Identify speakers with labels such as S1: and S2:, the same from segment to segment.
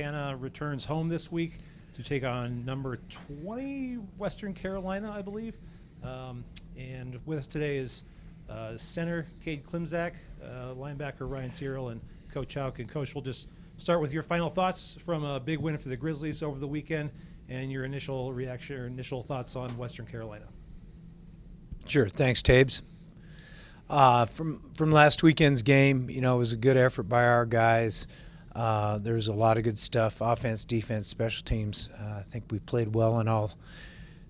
S1: Montana returns home this week to take on number 20 Western Carolina, I believe. And with us today is center Cade Klimzak, linebacker Ryan Tyrrell, and Coach Hauk. And Coach, we'll just start with your final thoughts from a big win for the Grizzlies over the weekend and your initial reaction or initial thoughts on Western Carolina.
S2: Sure. Thanks, Tabes. From last weekend's game, it was a good effort by our guys. There was a lot of good stuff, offense, defense, special teams. I think we played well in all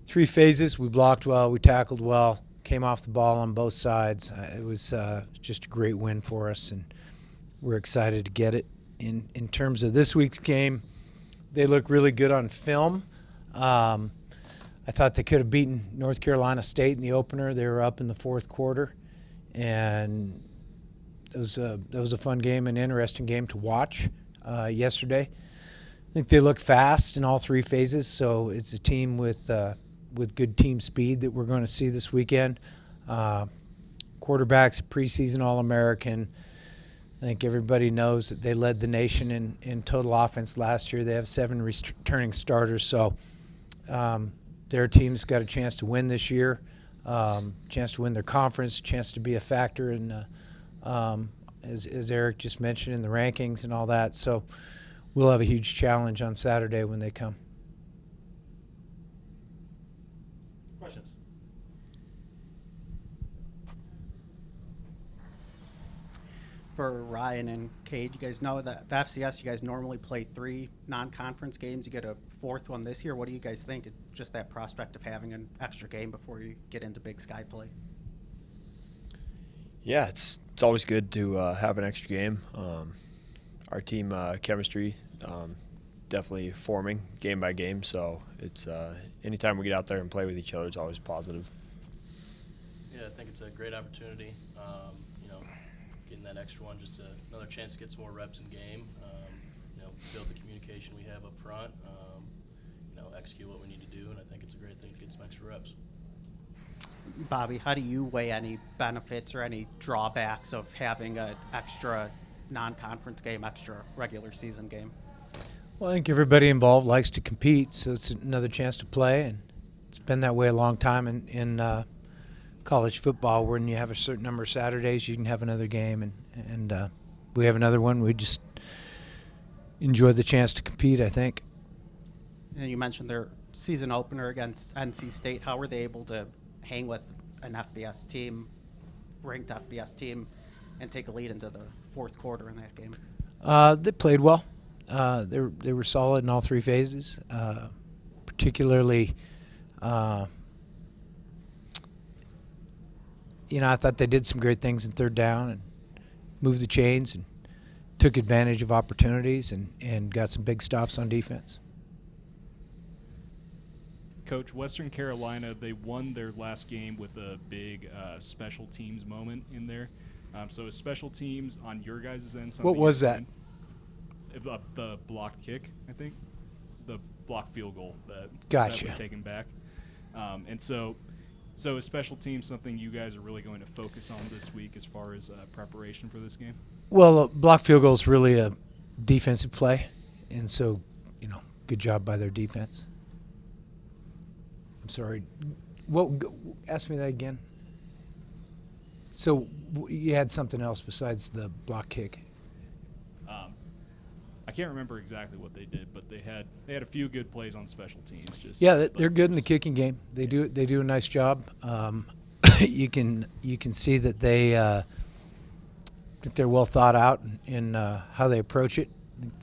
S2: three phases. We blocked well, we tackled well, came off the ball on both sides. It was just a great win for us, and we're excited to get it. In terms of this week's game, they look really good on film. I thought they could have beaten North Carolina State in the opener. They were up in the fourth quarter, and that was a fun game, an interesting game to watch yesterday. I think they look fast in all three phases, so it's a team with good team speed that we're going to see this weekend. Quarterback's a preseason All-American. I think everybody knows that they led the nation in total offense last year. They have 7 returning starters, so their team's got a chance to win this year, chance to win their conference, chance to be a factor in, as Eric just mentioned, in the rankings and all that. So we'll have a huge challenge on Saturday when they come.
S1: Questions?
S3: For Ryan and Cade, you guys know that the FCS, you guys normally play 3 non-conference games. You get a 4th one this year. What do you guys think? It's just that prospect of having an extra game before you get into Big Sky play.
S4: Yeah, it's always good to have an extra game. Our team chemistry definitely forming game by game, so it's anytime we get out there and play with each other, it's always positive.
S5: Yeah, I think it's a great opportunity. Getting that extra one, just another chance to get some more reps in game. Build the communication we have up front. Execute what we need to do, and I think it's a great thing to get some extra reps.
S3: Bobby, how do you weigh any benefits or any drawbacks of having an extra non-conference game, extra regular season game?
S2: Well, I think everybody involved likes to compete, so it's another chance to play, and it's been that way a long time in college football. When you have a certain number of Saturdays, you can have another game, and we have another one. We just enjoy the chance to compete, I think.
S3: And you mentioned their season opener against NC State. How were they able to hang with an FBS team, ranked FBS team, and take a lead into the fourth quarter in that game?
S2: They played well. They were solid in all three phases, particularly I thought they did some great things in third down and moved the chains and took advantage of opportunities and got some big stops on defense.
S6: Coach, Western Carolina, they won their last game with a big special teams moment in there. So is special teams on your guys' end something?
S2: What was that?
S6: The blocked kick, I think. The blocked field goal that
S2: Gotcha.
S6: was taken back. And so is special teams something you guys are really going to focus on this week as far as preparation for this game?
S2: Well, blocked field goal is really a defensive play, and so, good job by their defense. I'm sorry. Ask me that again. So you had something else besides the block kick?
S6: I can't remember exactly what they did, but they had a few good plays on special teams.
S2: Yeah, they're good in the kicking game. They do a nice job. You can see that they're well thought out in how they approach it.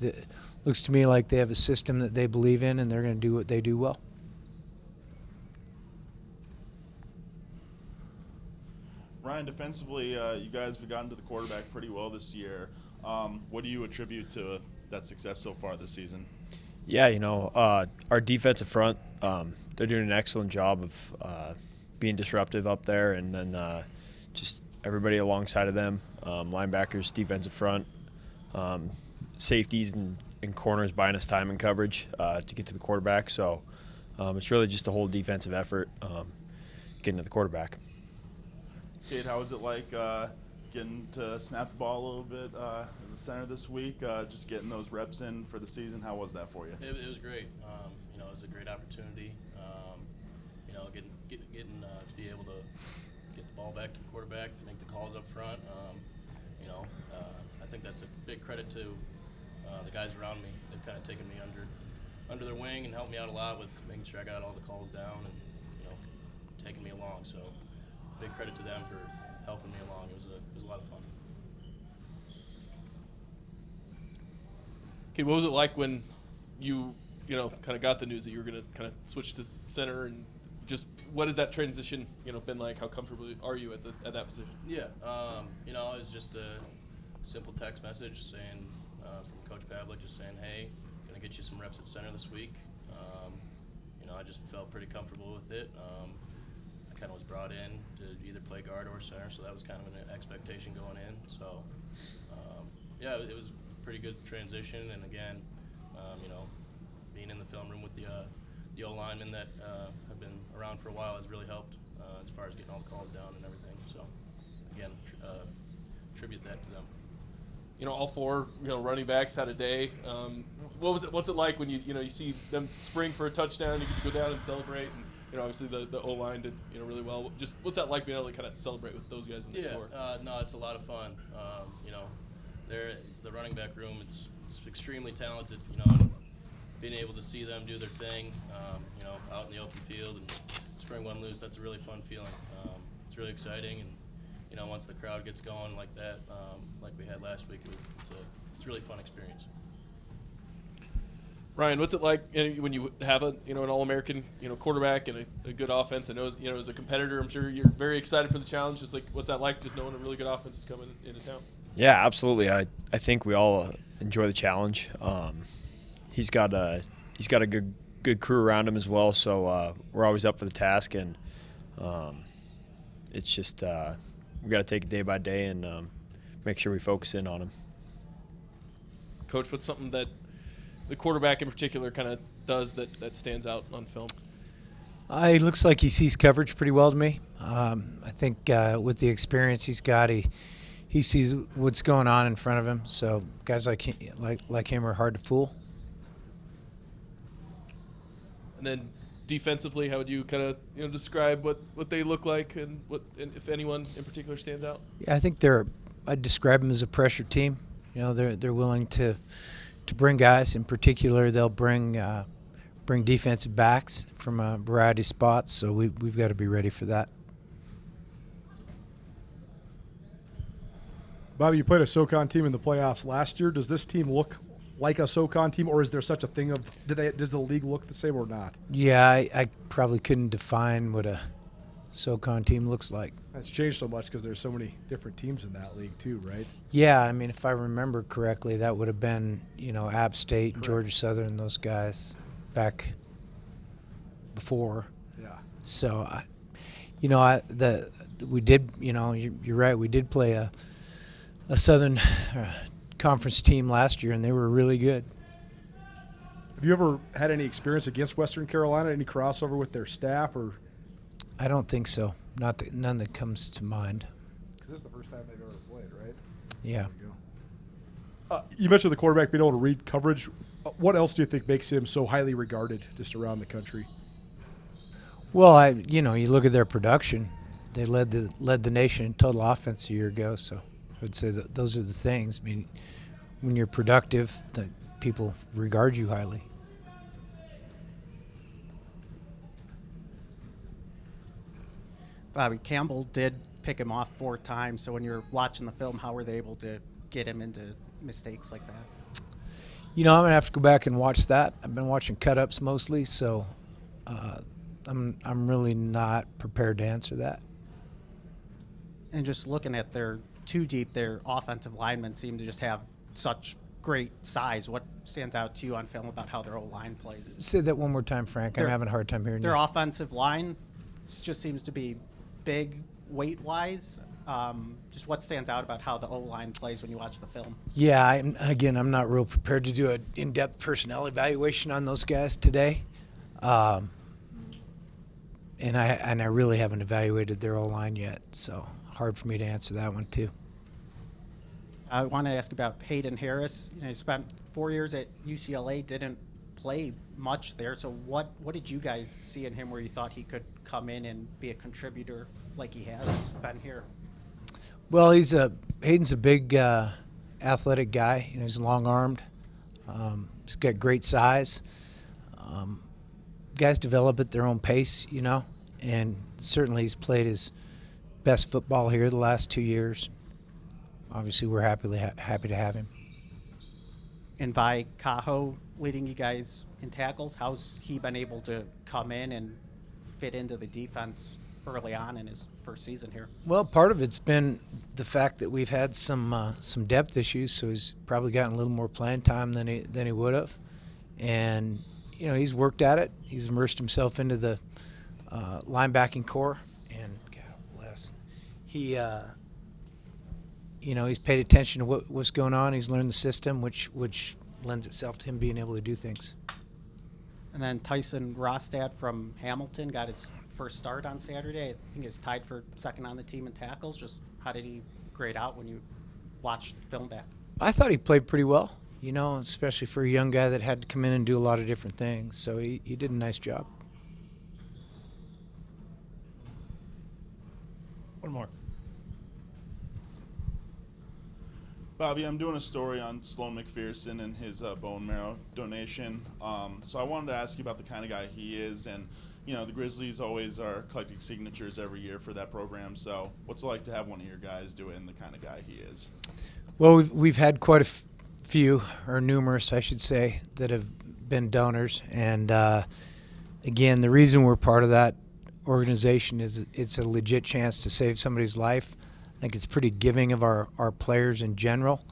S2: It looks to me like they have a system that they believe in, and they're going to do what they do well.
S7: Ryan, defensively, you guys have gotten to the quarterback pretty well this year. What do you attribute to that success so far this season?
S4: Yeah, our defensive front, they're doing an excellent job of being disruptive up there, and then just everybody alongside of them, linebackers, defensive front, safeties and corners buying us time and coverage to get to the quarterback. So it's really just a whole defensive effort getting to the quarterback.
S7: Cade, how was it like getting to snap the ball a little bit as a center this week, just getting those reps in for the season. How was that for you?
S5: It was great. You know, it was a great opportunity. You know, getting to be able to get the ball back to the quarterback, make the calls up front. You know, I think that's a big credit to the guys around me. They've kind of taken me under their wing and helped me out a lot with making sure I got all the calls down and, you know, taking me along. So big credit to them for helping me along. It was a lot of fun.
S8: Okay, what was it like when you know, kind of got the news that you were going to kind of switch to center, and just what has that transition, you know, been like? How comfortable are you at that position?
S5: Yeah, you know, it was just a simple text message saying from Coach Pavlik, just saying, hey, gonna get you some reps at center this week. You know, I just felt pretty comfortable with it. I kind of was brought in to either play guard or center, so that was kind of an expectation going in. So, yeah, it was a pretty good transition, and again, you know, being in the film room with the O-linemen that have been around for a while has really helped as far as getting all the calls down and everything. So, again, attribute that to them.
S8: You know, all four, you know, running backs had a day. What's it like when you see them spring for a touchdown, you get to go down and celebrate, and, you know, obviously the O-line did, you know, really well. Just what's that like being able to kind of celebrate with those guys when they score?
S5: No, it's a lot of fun. You know, the running back room, it's extremely talented, you know, and being able to see them do their thing, you know, out in the open field and spring one loose, that's a really fun feeling. It's really exciting, and, you know, once the crowd gets going like that, like we had last week, it's a really fun experience.
S8: Ryan, what's it like when you have an All-American, you know, quarterback and a good offense? I know, you know, as a competitor, I'm sure you're very excited for the challenge. Just like, what's that like, just knowing a really good offense is coming into town?
S4: Yeah, absolutely. I think we all enjoy the challenge. He's got a good crew around him as well, so we're always up for the task, and it's just we got to take it day by day and make sure we focus in on him.
S8: Coach, what's something that the quarterback in particular kind of does that stands out on film?
S2: He looks like he sees coverage pretty well to me. I think with the experience he's got, he sees what's going on in front of him. So guys like him are hard to fool.
S8: And then defensively, how would you kind of, you know, describe what they look like and if anyone in particular stands out?
S2: Yeah, I think I'd describe them as a pressure team. You know, they're willing to bring guys. In particular, they'll bring defensive backs from a variety of spots. So we've got to be ready for that.
S9: Bobby, you played a SoCon team in the playoffs last year. Does this team look like a SoCon team, or is there such a thing of does the league look the same or not?
S2: Yeah, I probably couldn't define what a SoCon team looks like.
S9: It's changed so much because there's so many different teams in that league too, right?
S2: Yeah, I mean, if I remember correctly, that would have been, you know, App State,
S9: Correct.
S2: Georgia Southern, those guys back before.
S9: Yeah.
S2: So, we did, you know, you're right, we did play a Southern Conference team last year, and they were really good.
S9: Have you ever had any experience against Western Carolina? Any crossover with their staff, or?
S2: I don't think so. None that comes to mind.
S9: Because this is the first time they've ever played, right?
S2: Yeah.
S9: There you go. You mentioned the quarterback being able to read coverage. What else do you think makes him so highly regarded just around the country?
S2: Well, you look at their production. They led the nation in total offense a year ago, so I would say that those are the things. I mean, when you're productive, that people regard you highly.
S3: Bobby Campbell did pick him off 4 times, so when you're watching the film, how were they able to get him into mistakes like that?
S2: You know, I'm going to have to go back and watch that. I've been watching cut-ups mostly, so I'm really not prepared to answer that.
S3: And just looking at their 2 deep, their offensive linemen seem to just have such great size. What stands out to you on film about how their O-line plays?
S2: Say that one more time, Frank. I'm having a hard time hearing you.
S3: Their offensive line just seems to be big weight-wise. Just what stands out about how the O-line plays when you watch the film?
S2: Yeah, I'm not real prepared to do an in-depth personnel evaluation on those guys today. And I really haven't evaluated their O-line yet, so hard for me to answer that one too.
S3: I want to ask about Hayden Harris. You know, he spent 4 years at UCLA, didn't play much there. So what did you guys see in him where you thought he could come in and be a contributor like he has been here?
S2: Well, Hayden's a big athletic guy. You know, he's long-armed. He's got great size. Guys develop at their own pace, you know, and certainly he's played his best football here the last 2 years. Obviously, we're happy to have him.
S3: And Vi Cajo leading you guys in tackles, how's he been able to come in and fit into the defense early on in his first season here?
S2: Well, part of it's been the fact that we've had some depth issues, so he's probably gotten a little more playing time than he would have, and you know, he's worked at it. He's immersed himself into the linebacking core, and God bless, he you know, he's paid attention to what's going on. He's learned the system, which lends itself to him being able to do things.
S3: And then Tyson Rostad from Hamilton got his first start on Saturday. I think he was tied for second on the team in tackles. Just how did he grade out when you watched film back?
S2: I thought he played pretty well, you know, especially for a young guy that had to come in and do a lot of different things. So he did a nice job.
S1: One more.
S7: Bobby, I'm doing a story on Sloan McPherson and his bone marrow donation. So I wanted to ask you about the kind of guy he is, and you know, the Grizzlies always are collecting signatures every year for that program. So what's it like to have one of your guys do it and the kind of guy he is?
S2: Well, we've had quite a few, or numerous, I should say, that have been donors, and again, the reason we're part of that organization is it's a legit chance to save somebody's life. I think it's pretty giving of our players in general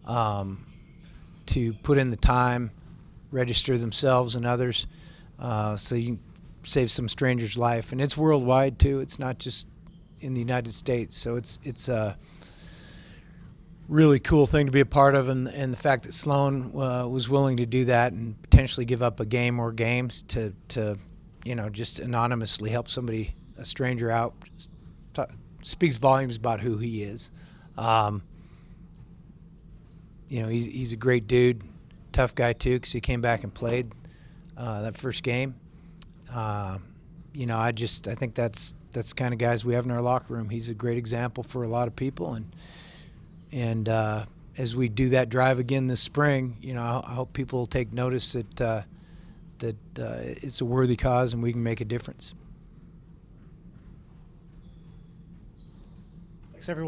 S2: to put in the time, register themselves and others, so you can save some stranger's life. And it's worldwide too. It's not just in the United States. So it's a really cool thing to be a part of, and the fact that Sloan was willing to do that and potentially give up a game or games to you know, just anonymously help somebody, a stranger out, speaks volumes about who he is. You know, he's a great dude, tough guy too, because he came back and played that first game. You know, I think that's the kind of guys we have in our locker room. He's a great example for a lot of people, and as we do that drive again this spring, you know, I hope people will take notice that it's a worthy cause and we can make a difference.
S1: Thanks, everyone.